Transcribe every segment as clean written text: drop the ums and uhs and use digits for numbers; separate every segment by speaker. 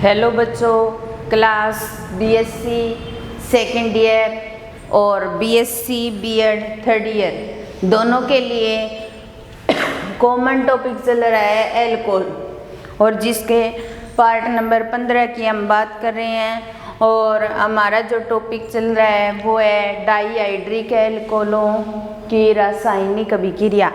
Speaker 1: Hello बच्चों, class BSc second year और BSc BEd third year दोनों के लिए कॉमन टॉपिक चल रहा है एल्कोहल, और जिसके पार्ट नंबर 15 की हम बात कर रहे हैं। और हमारा जो टॉपिक चल रहा है वो है डाईहाइड्रिक एल्कोहलों की रासायनिक अभिक्रिया,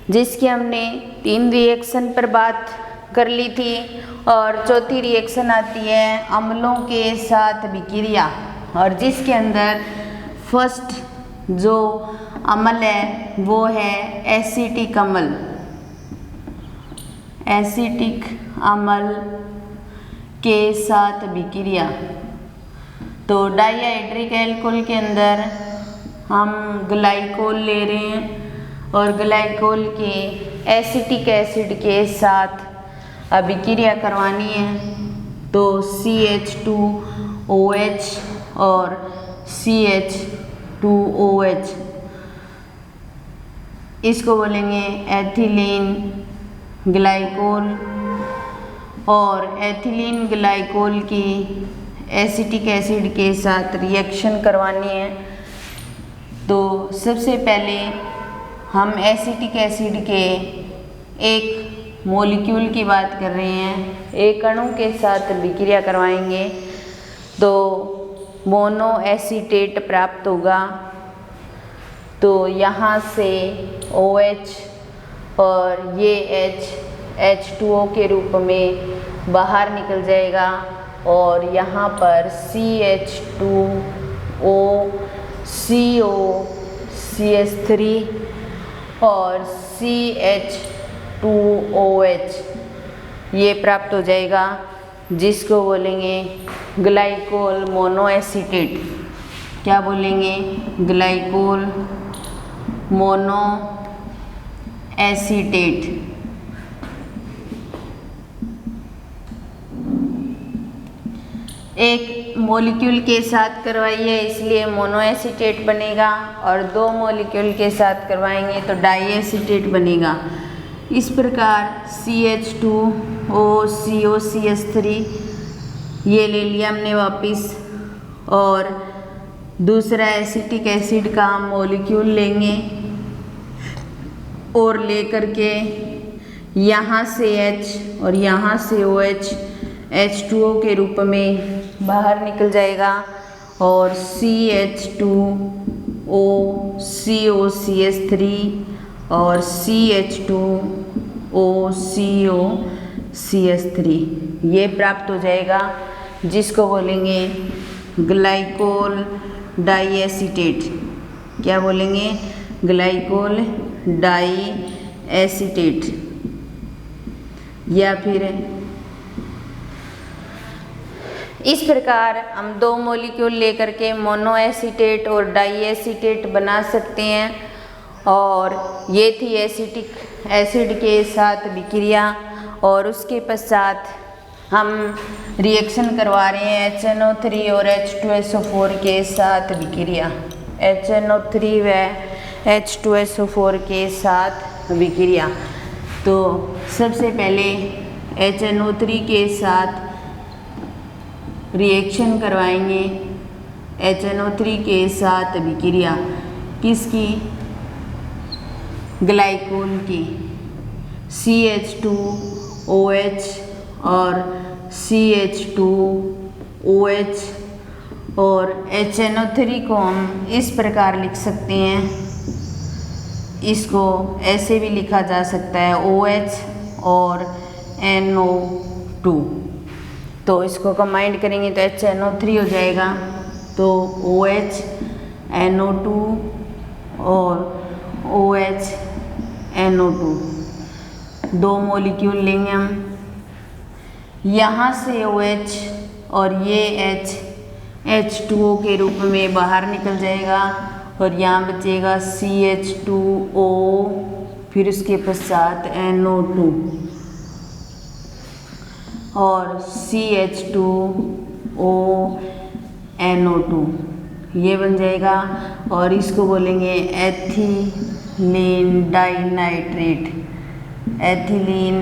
Speaker 1: जिसकी हमने 3 रिएक्शन पर बात कर ली थी। और चौथी रिएक्शन आती है अम्लों के साथ अभिक्रिया, और जिसके अंदर फर्स्ट जो अम्ल है वो है एसिटिक अम्ल। एसिटिक अम्ल के साथ अभिक्रिया। तो डाईहाइड्रिक एल्कोहल के अंदर हम ग्लाइकोल ले रहे हैं और ग्लाइकोल के एसिटिक एसिड के साथ अभिक्रिया करवानी है। तो CH2OH और CH2OH, इसको बोलेंगे एथिलीन ग्लाइकोल। और एथिलीन ग्लाइकोल की एसिटिक एसिड के साथ रिएक्शन करवानी है। तो सबसे पहले हम एसिटिक एसिड के एक मॉलिक्यूल की बात कर रहे हैं, एक अणु के साथ अभिक्रिया करवाएंगे तो मोनो एसीटेट प्राप्त होगा। तो यहाँ से OH और ये H H2O के रूप में बाहर निकल जाएगा, और यहाँ पर CH2O CO CH3 और CH2OH ये प्राप्त हो जाएगा, जिसको बोलेंगे ग्लाइकोल मोनोएसीटेट। क्या बोलेंगे? ग्लाइकोल मोनोएसीटेट। एक मॉलिक्यूल के साथ करवाइए इसलिए मोनोएसीटेट बनेगा, और 2 मॉलिक्यूल के साथ करवाएंगे तो डाईएसीटेट बनेगा। इस प्रकार CH2O CO CH3 ये ले लिया हमने वापस, और दूसरा एसिटिक एसिड का मॉलिक्यूल लेंगे और लेकर के यहाँ से H और यहाँ से OH H2O के रूप में बाहर निकल जाएगा, और CH2O CO CH3 और CH2O CO CH3 ये प्राप्त हो जाएगा, जिसको बोलेंगे ग्लाइकोल डाईएसीटेट। क्या बोलेंगे? ग्लाइकोल डाईएसीटेट। या फिर इस प्रकार हम 2 मॉलिक्यूल लेकर के मोनोएसीटेट और डाईएसीटेट बना सकते हैं। और ये थी एसिटिक एसिड के साथ अभिक्रिया, और उसके पश्चात हम रिएक्शन करवा रहे हैं HNO3 और H2SO4 के साथ अभिक्रिया। HNO3 व H2SO4 के साथ अभिक्रिया। तो सबसे पहले HNO3 के साथ रिएक्शन करवाएंगे, HNO3 के साथ अभिक्रिया किसकी? ग्लाइकोल की। CH2OH और CH2OH और HNO3 को हम इस प्रकार लिख सकते हैं, इसको ऐसे भी लिखा जा सकता है OH और NO2। तो इसको कंबाइन करेंगे तो HNO3 हो जाएगा। तो OH NO2 और OH NO2 2 मॉलिक्यूल लेंगे हम। यहाँ से OH और ये H H2O के रूप में बाहर निकल जाएगा, और यहाँ बचेगा CH2O, फिर उसके पश्चात NO2 और CH2O NO2 ये बन जाएगा, और इसको बोलेंगे एथिलीन डाइनाइट्रेट। Ethylene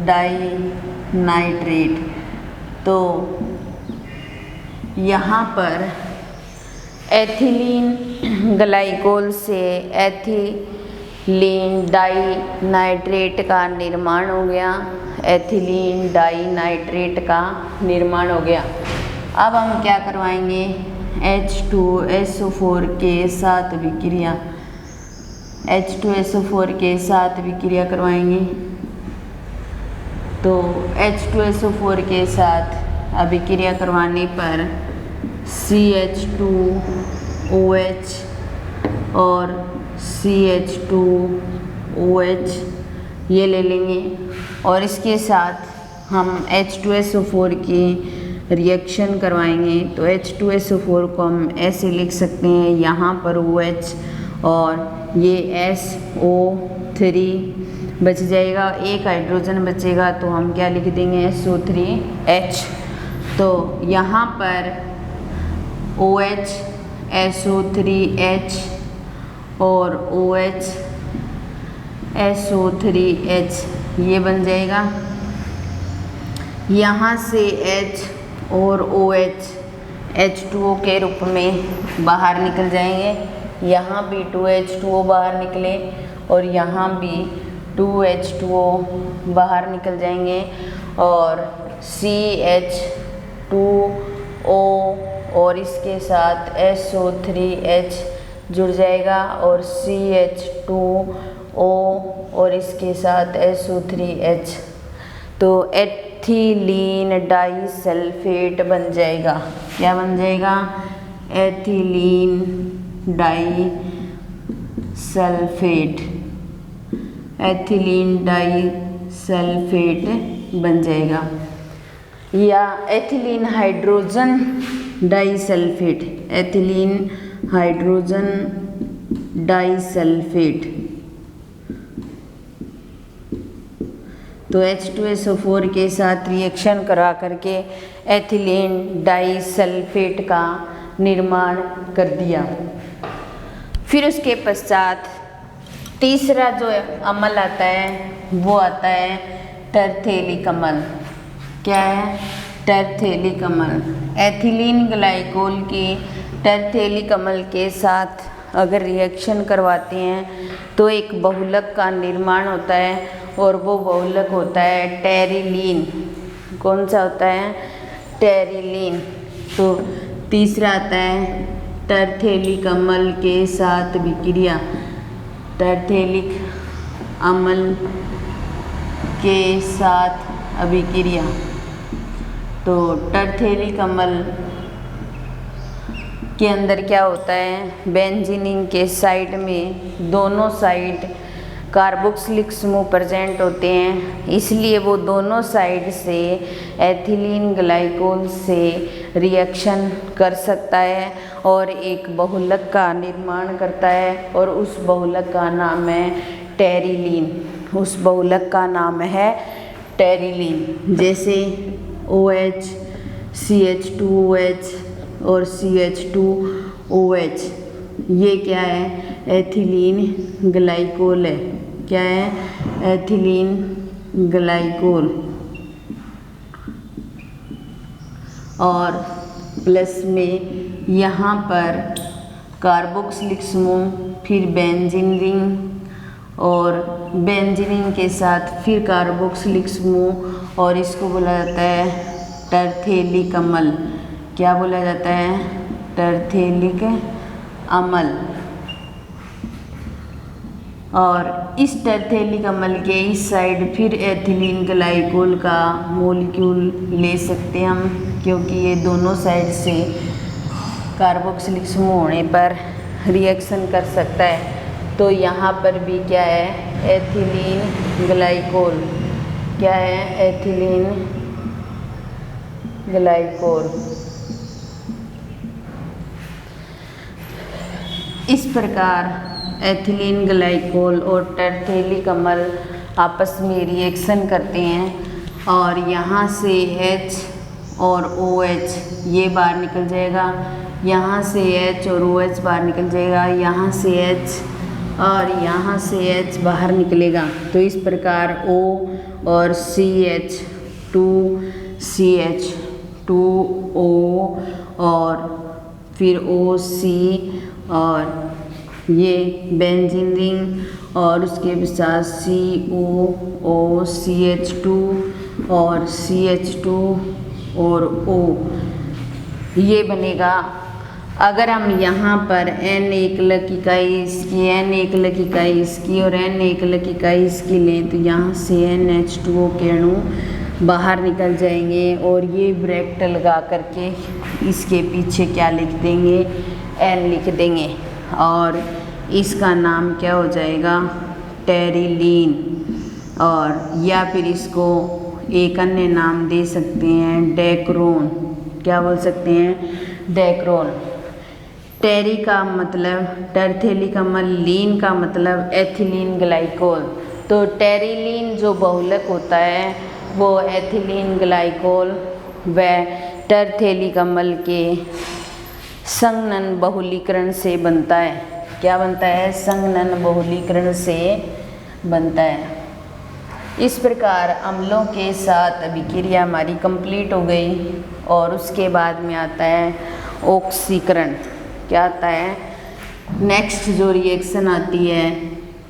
Speaker 1: dinitrate. तो यहाँ पर एथिलीन ग्लाइकोल से एथिलीन डाई नाइट्रेट का निर्माण हो गया। एथिलीन डाई नाइट्रेट का निर्माण हो गया। अब हम क्या करवाएंगे, H2SO4 के साथ विक्रिया, H2SO4 के साथ विक्रिया करवाएंगे। तो H2SO4 के साथ अभिक्रिया करवाने पर CH2OH और CH2OH ये ले लेंगे और इसके साथ हम H2SO4 की रिएक्शन करवाएंगे। तो H2SO4 को हम ऐसे लिख सकते हैं, यहाँ पर OH और ये SO3 बच जाएगा, एक हाइड्रोजन बचेगा तो हम क्या लिख देंगे, SO3H। तो यहाँ पर OH SO3H और OH SO3H ये बन जाएगा। यहाँ से H और OH H2O के रूप में बाहर निकल जाएंगे। यहाँ भी 2H2O बाहर निकले और यहाँ भी 2H2O बाहर निकल जाएंगे और CH2O और इसके साथ SO3H जुड़ जाएगा और CH2O और इसके साथ SO3H, तो एथिलीन डाई सल्फेट बन जाएगा। क्या बन जाएगा, ethylene di sulphate, ethylene di sulphate बन जाएगा, या ethylene hydrogen di sulphate, ethylene hydrogen di sulphate. तो H2SO4 के साथ रिएक्शन करा करके एथिलीन डाई सल्फेट का निर्माण कर दिया। फिर उसके पश्चात तीसरा जो अम्ल आता है वो आता है टरथेलिक अम्ल। क्या है, टरथेलिक अम्ल। एथिलीन ग्लाइकोल की टरथेलिक अम्ल के साथ अगर रिएक्शन करवाते हैं तो एक बहुलक का निर्माण होता है और वो बहुलक होता है टेरिलीन। कौन सा होता है, टेरिलीन। तो तीसरा आता है टरथेलिक अम्ल के साथ विक्रिया, टरथेलिक अम्ल के साथ अभिक्रिया। तो टरथेलिक अम्ल के अंदर क्या होता है, बेंजीनिन के साइड में दोनों साइड कार्बोक्सिलिक समूह प्रेजेंट होते हैं, इसलिए वो दोनों साइड से एथिलीन ग्लाइकोल से रिएक्शन कर सकता है और एक बहुलक का निर्माण करता है और उस बहुलक का नाम है टेरिलीन। उस बहुलक का नाम है टेरिलीन। जैसे OH CH2OH और CH2OH ये क्या है, एथिलीन ग्लाइकोल है। क्या है, एथिलीन ग्लाइकोल। और प्लस में यहाँ पर कार्बोक्सिलिक समूह, फिर बेंजीन रिंग और बेंजीन के साथ फिर कार्बोक्सिलिक समूह और इसको बोला जाता है टरथेलिक अम्ल। क्या बोला जाता है, टरथेलिक अम्ल। और इस टरथेलिक अम्ल के इस साइड फिर एथिलीन ग्लाइकोल का मॉलिक्यूल ले सकते हैं हम, क्योंकि ये दोनों साइड से कार्बोक्सिलिक समूह होने पर रिएक्शन कर सकता है। तो यहाँ पर भी क्या है, एथिलीन ग्लाइकोल। क्या है, एथिलीन ग्लाइकोल। इस प्रकार एथिलीन ग्लाइकोल और टरथेलिक अम्ल आपस में रिएक्शन करते हैं और यहाँ से H और OH ये बाहर निकल जाएगा, यहाँ से H और OH बाहर निकल जाएगा, यहाँ से H और यहाँ से H बाहर निकलेगा। तो इस प्रकार O और CH2CH 2O और फिर OC और ये बेंजीन रिंग और उसके साथ COO CH2 और CH2 और O ये बनेगा। अगर हम यहाँ पर N एकलक इकाई इसकी, N एकलक इकाई इसकी और N एकलक इकाई इसकी लें तो यहाँ से NH2O के अणु बाहर निकल जाएंगे और ये ब्रैकेट लगा करके इसके पीछे क्या लिख देंगे, N लिख देंगे और इसका नाम क्या हो जाएगा, टेरिलीन। और या फिर इसको एक अन्य नाम दे सकते हैं, डेक्रोन। क्या बोल सकते हैं, डेक्रोन। टेरी का मतलब टरथेलिक अम्ल, लीन का मतलब एथिलीन ग्लाइकोल। तो टेरिलीन जो बहुलक होता है वो एथिलीन ग्लाइकोल व टरथेलिक अम्ल के संघनन बहुलीकरण से बनता है। क्या बनता है, संघनन बहुलीकरण से बनता है। इस प्रकार अम्लों के साथ अभिक्रिया हमारी कंप्लीट हो गई और उसके बाद में आता है ऑक्सीकरण। क्या आता है, नेक्स्ट जो रिएक्शन आती है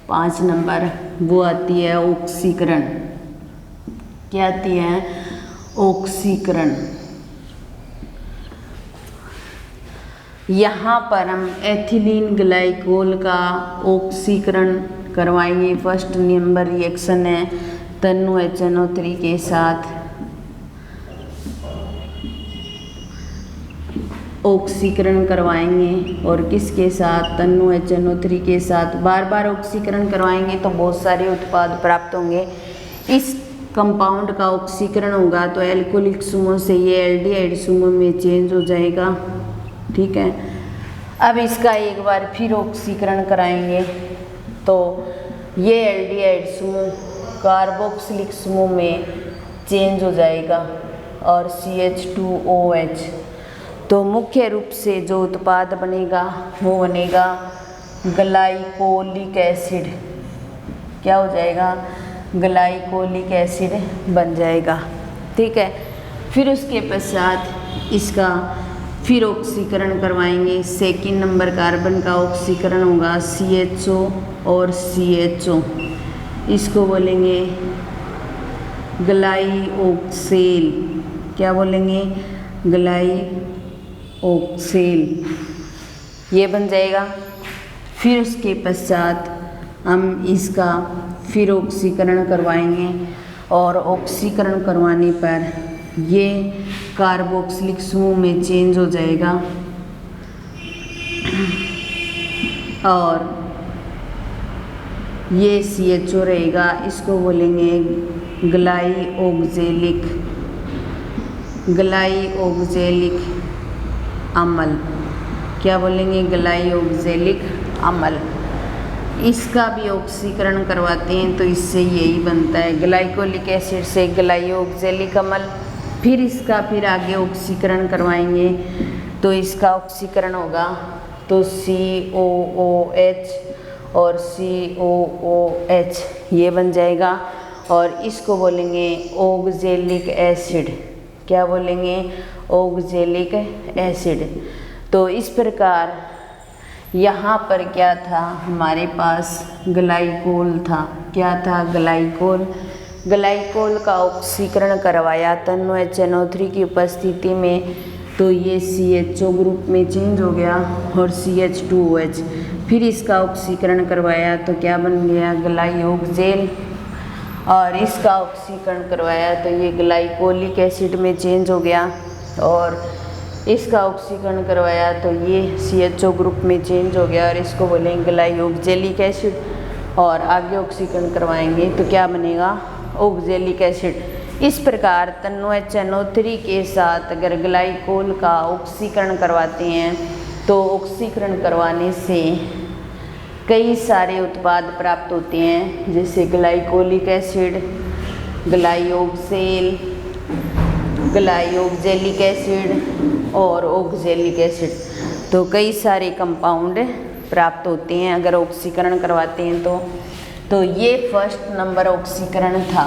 Speaker 1: 5 नंबर वो आती है ऑक्सीकरण। क्या आती है, ऑक्सीकरण। यहाँ पर हम एथिलीन ग्लाइकोल का ऑक्सीकरण करवाएंगे। फर्स्ट नंबर रिएक्शन है तन्नु HNO3 के साथ ऑक्सीकरण करवाएंगे और किसके साथ, तन्नु HNO3 के साथ। बार बार ऑक्सीकरण करवाएंगे तो बहुत सारे उत्पाद प्राप्त होंगे। इस कंपाउंड का ऑक्सीकरण होगा तो एल्कोहलिक समूह से ये एल्डिहाइड समूह में चेंज हो जाएगा। ठीक है, अब इसका एक बार फिर ऑक्सीकरण कराएंगे तो ये एल्डिहाइड समूह कार्बोक्सिलिक समूह में चेंज हो जाएगा और CH2OH। तो मुख्य रूप से जो उत्पाद बनेगा वो बनेगा ग्लाइकोलिक एसिड। क्या हो जाएगा, ग्लाइकोलिक एसिड बन जाएगा। ठीक है, फिर उसके पश्चात इसका फिर ऑक्सीकरण करवाएंगे। सेकंड नंबर कार्बन का ऑक्सीकरण होगा CHO और CHO, इसको बोलेंगे ग्लाइओक्सेल। क्या बोलेंगे, ग्लाइओक्सेल, ये बन जाएगा। फिर उसके पश्चात हम इसका फिर ऑक्सीकरण करवाएंगे और ऑक्सीकरण करवाने पर ये कार्बोक्सिलिक समूह में चेंज हो जाएगा और ये CHO रहेगा, इसको बोलेंगे ग्लाइओक्जेलिक अम्ल। क्या बोलेंगे, ग्लाइओक्जेलिक अम्ल। इसका भी ऑक्सीकरण करवाते हैं तो इससे यही बनता है, ग्लाइकोलिक एसिड से ग्लाइओक्जेलिक अम्ल। फिर इसका फिर आगे ऑक्सीकरण करवाएंगे तो इसका ऑक्सीकरण होगा तो COOH और COOH ये बन जाएगा और इसको बोलेंगे ऑक्जेलिक एसिड। क्या बोलेंगे, ऑक्जेलिक एसिड। तो इस प्रकार यहाँ पर क्या था, हमारे पास ग्लाइकोल था। क्या था, ग्लाइकोल। ग्लाइकोल का ऑक्सीकरण करवाया तन्नु HNO3 की उपस्थिति में तो ये CHO ग्रुप में चेंज हो गया और CH2OH। फिर इसका ऑक्सीकरण करवाया तो क्या बन गया, ग्लाइओक्जेल। और इसका ऑक्सीकरण करवाया तो ये ग्लाइकोलिक एसिड में चेंज हो गया और इसका ऑक्सीकरण करवाया तो ये CHO ग्रुप में चेंज हो गया और इसको बोलेंगे ग्लाइओक्जेलिक एसिड। और आगे ऑक्सीकरण करवाएंगे तो क्या बनेगा, ऑक्जेलिक एसिड। इस प्रकार तन्नु HNO3 के साथ अगर ग्लाइकोल का ऑक्सीकरण करवाते हैं तो ऑक्सीकरण करवाने से कई सारे उत्पाद प्राप्त होते हैं, जैसे ग्लाइकोलिक एसिड, ग्लाइओक्सेल, ग्लाइओक्जेलिक एसिड और ऑक्जेलिक एसिड। तो कई सारे कंपाउंड प्राप्त होते हैं अगर ऑक्सीकरण करवाते हैं तो ये फर्स्ट नंबर ऑक्सीकरण था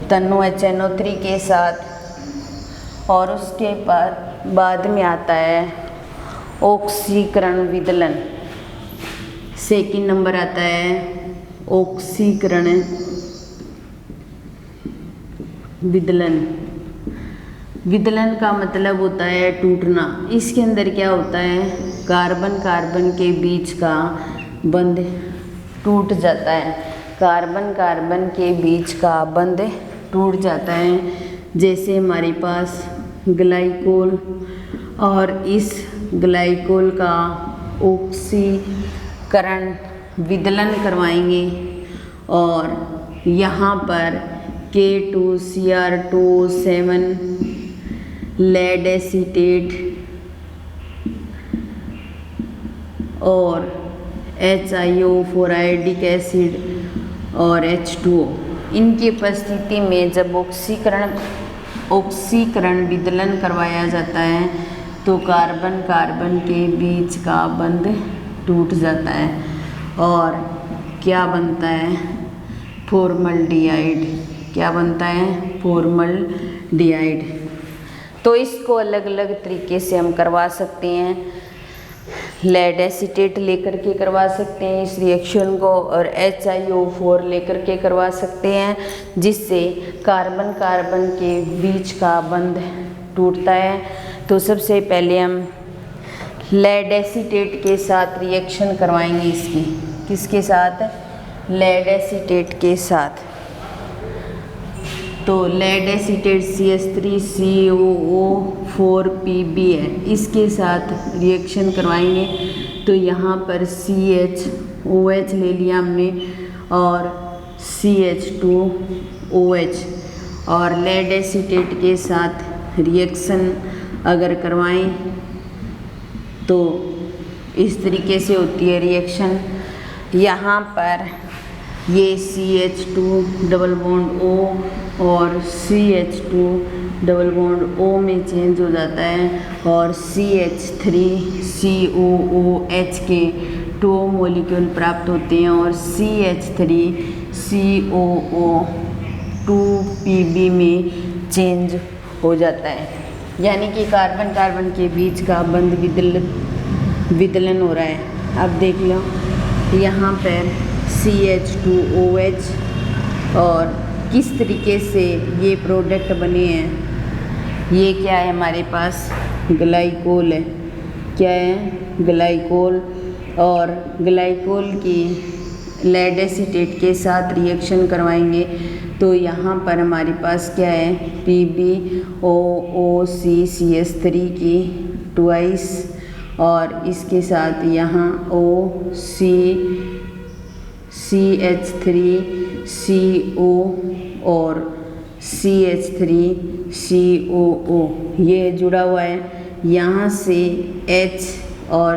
Speaker 1: तन्नु HNO3 के साथ और उसके बाद में आता है ऑक्सीकरण विदलन। सेकंड नंबर आता है ऑक्सीकरण विदलन। विदलन का मतलब होता है टूटना। इसके अंदर क्या होता है, कार्बन कार्बन के बीच का बंध टूट जाता है। कार्बन कार्बन के बीच का बंध टूट जाता है। जैसे हमारे पास ग्लाइकोल, और इस ग्लाइकोल का ऑक्सीकरण विदलन करवाएंगे और यहाँ पर K2Cr2O7 लेड एसीटेट और HiO फोराइडिक एसिड और H2O, इनकी उपस्थिति में जब ऑक्सीकरण विदलन करवाया जाता है तो कार्बन कार्बन के बीच का बंध टूट जाता है और क्या बनता है, फॉर्मल्डिहाइड। क्या बनता है, फॉर्मल्डिहाइड। तो इसको अलग अलग तरीके से हम करवा सकते हैं। लेड एसीटेट लेकर के करवा सकते हैं इस रिएक्शन को, और HiO4 लेकर के करवा सकते हैं, जिससे कार्बन कार्बन के बीच का बंध टूटता है। तो सबसे पहले हम लेड एसीटेट के साथ रिएक्शन करवाएंगे इसकी। किसके साथ, लेड एसीटेट के साथ। तो लेड एसीटेट CH3COO4Pb है, इसके साथ रिएक्शन करवाएंगे। तो यहाँ पर CHOH ले लिया हमने और CH2OH, और लेड एसीटेट के साथ रिएक्शन अगर करवाएं तो इस तरीके से होती है रिएक्शन। यहाँ पर ये CH2 डबल बॉन्ड O और CH2 डबल बॉन्ड O में चेंज हो जाता है और CH3COOH के 2 मॉलिक्यूल प्राप्त होते हैं और CH3COO2Pb में चेंज हो जाता है। यानी कि कार्बन कार्बन के बीच का बंध विदलन हो रहा है। अब देख लो यहाँ पर CH2OH और किस तरीके से ये प्रोडक्ट बने हैं। ये क्या है, हमारे पास ग्लाइकोल है। क्या है, ग्लाइकोल, और ग्लाइकोल की लेड एसीटेट के साथ रिएक्शन करवाएंगे तो यहाँ पर हमारे पास क्या है, PbOOCCH3 की ट्वाइस, और इसके साथ यहाँ CH3CO और CH3COO ये जुड़ा हुआ है। यहाँ से H और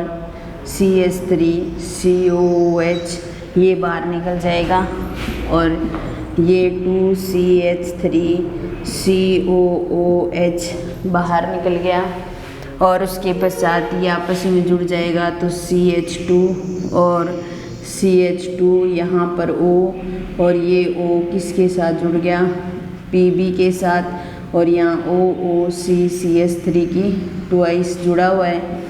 Speaker 1: CH3COOH ये बाहर निकल जाएगा और ये 2CH3COOH बाहर निकल गया, और उसके पश्चात ये आपस में जुड़ जाएगा तो CH2 और CH2 यहाँ पर O, और ये O किसके साथ जुड़ गया, Pb के साथ, और यहाँ OOCCH3 की ट्वाइस जुड़ा हुआ है।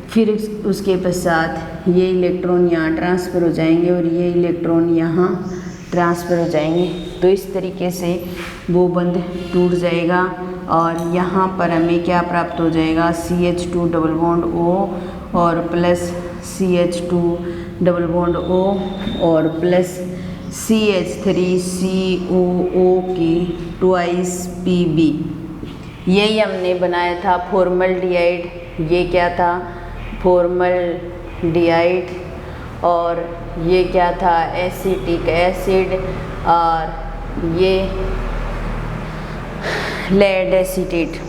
Speaker 1: फिर उसके पश्चात ये इलेक्ट्रॉन यहाँ ट्रांसफ़र हो जाएंगे और ये इलेक्ट्रॉन यहाँ ट्रांसफ़र हो जाएंगे। तो इस तरीके से वो बंध टूट जाएगा और यहाँ पर हमें क्या प्राप्त हो जाएगा, CH2 डबल बॉन्ड O और plus CH2 double bond O और प्लस CH3COO की ट्वाइस Pb। यही हमने बनाया था फॉर्मल्डिहाइड। ये क्या था, फॉर्मल्डिहाइड, और ये क्या था, एसिटिक एसिड, और ये लेड एसीटेट।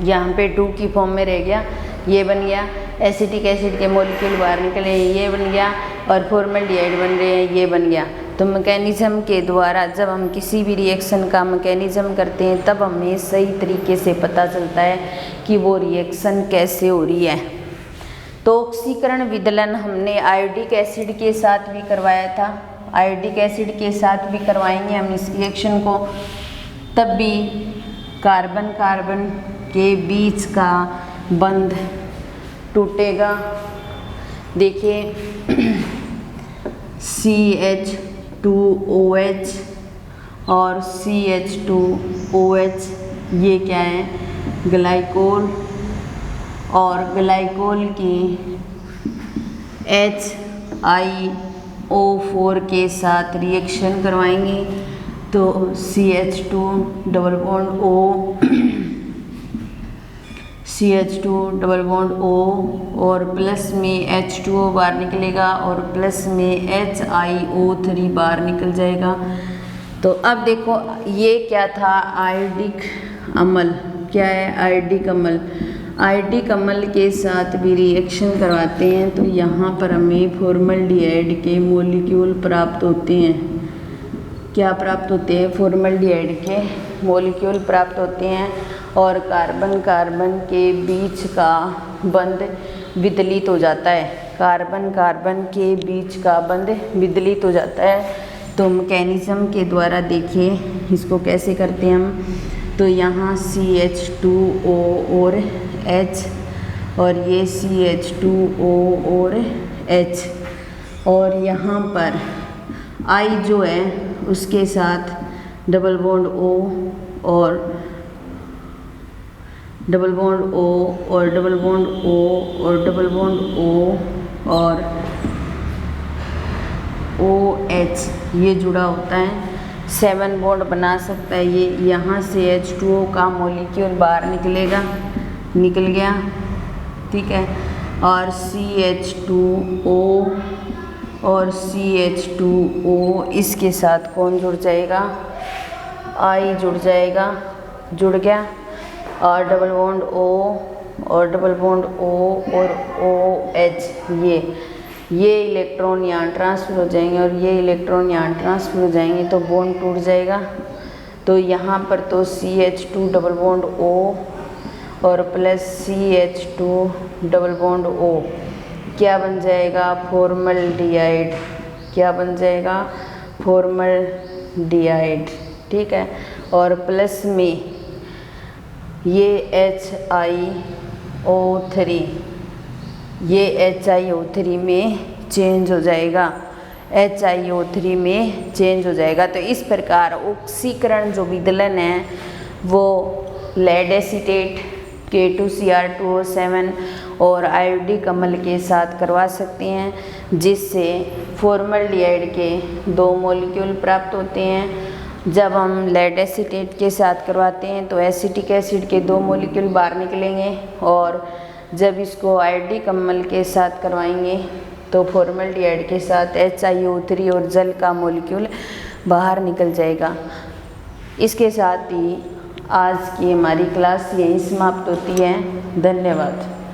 Speaker 1: यहाँ पे 2 की फॉर्म में रह गया, ये बन गया। एसिटिक एसिड के मॉलिक्यूल बाहर निकले, ये बन गया, और फॉर्मल्डिहाइड बन रहे हैं, ये बन गया। तो मैकेनिज़्म के द्वारा जब हम किसी भी रिएक्शन का मैकेनिज़्म करते हैं तब हमें सही तरीके से पता चलता है कि वो रिएक्शन कैसे हो रही है। तो ऑक्सीकरण विदलन हमने आयोडिक एसिड के साथ भी करवाया था, आयोडिक एसिड के साथ भी करवाएंगे हम इस रिएक्शन को, तब भी कार्बन कार्बन के बीच का बंध टूटेगा। देखिए CH2OH और CH2OH ये क्या है, ग्लाइकोल, और ग्लाइकोल की HiO4 के साथ रिएक्शन करवाएंगे तो CH2 double bond O CH2 double bond O और प्लस में H2O बाहर निकलेगा और प्लस में HiO3 बाहर निकल जाएगा। तो अब देखो ये क्या था, आयोडिक अम्ल। क्या है, आयोडिक अम्ल। आयोडिक अम्ल के साथ भी रिएक्शन करवाते हैं तो यहाँ पर हमें फॉर्मल्डिहाइड के मॉलिक्यूल प्राप्त होते हैं। क्या प्राप्त होते हैं, फॉर्मल्डिहाइड के मॉलिक्यूल प्राप्त होते हैं और कार्बन कार्बन के बीच का बंध विदलित हो जाता है। कार्बन कार्बन के बीच का बंध विदलित हो जाता है। तो मैकेनिज्म के द्वारा देखिए इसको कैसे करते हैं हम। तो यहाँ CH2O और H और ये CH2O और H और यहाँ पर I जो है उसके साथ डबल बॉन्ड O और डबल बॉन्ड O और डबल बॉन्ड O और डबल बॉन्ड O और OH ये जुड़ा होता है, 7 बॉन्ड बना सकता है ये। यहाँ से H2O का मॉलिक्यूल बाहर निकलेगा, निकल गया, ठीक है। और CH2O और CH2O इसके साथ कौन जुड़ जाएगा, I जुड़ जाएगा, जुड़ गया। और डबल बॉन्ड O और डबल बॉन्ड O और OH ये इलेक्ट्रॉन यहाँ ट्रांसफर हो जाएंगे और ये इलेक्ट्रॉन यहाँ ट्रांसफर हो जाएंगे तो बॉन्ड टूट जाएगा। तो यहाँ पर तो CH2 डबल बॉन्ड O और plus CH2 double bond O क्या बन जाएगा, फॉर्मल्डिहाइड। क्या बन जाएगा, फॉर्मल्डिहाइड, ठीक है। और प्लस में ये HiO3 ये HiO3 में चेंज हो जाएगा, HiO3 में चेंज हो जाएगा। तो इस प्रकार ऑक्सीकरण जो विदलन है वो लेड एसीटेट K2Cr2O7 और आयोडिक अम्ल के साथ करवा सकते हैं, जिससे फॉर्मल्डिहाइड के 2 मॉलिक्यूल प्राप्त होते हैं। जब हम लेड एसीटेट के साथ करवाते हैं तो एसिटिक एसिड के 2 मॉलिक्यूल बाहर निकलेंगे और जब इसको आयोडिक अम्ल के साथ करवाएंगे तो फॉर्मल्डिहाइड के साथ HiO3 और जल का मॉलिक्यूल बाहर निकल जाएगा। इसके साथ ही आज की हमारी क्लास यहीं समाप्त होती है। धन्यवाद।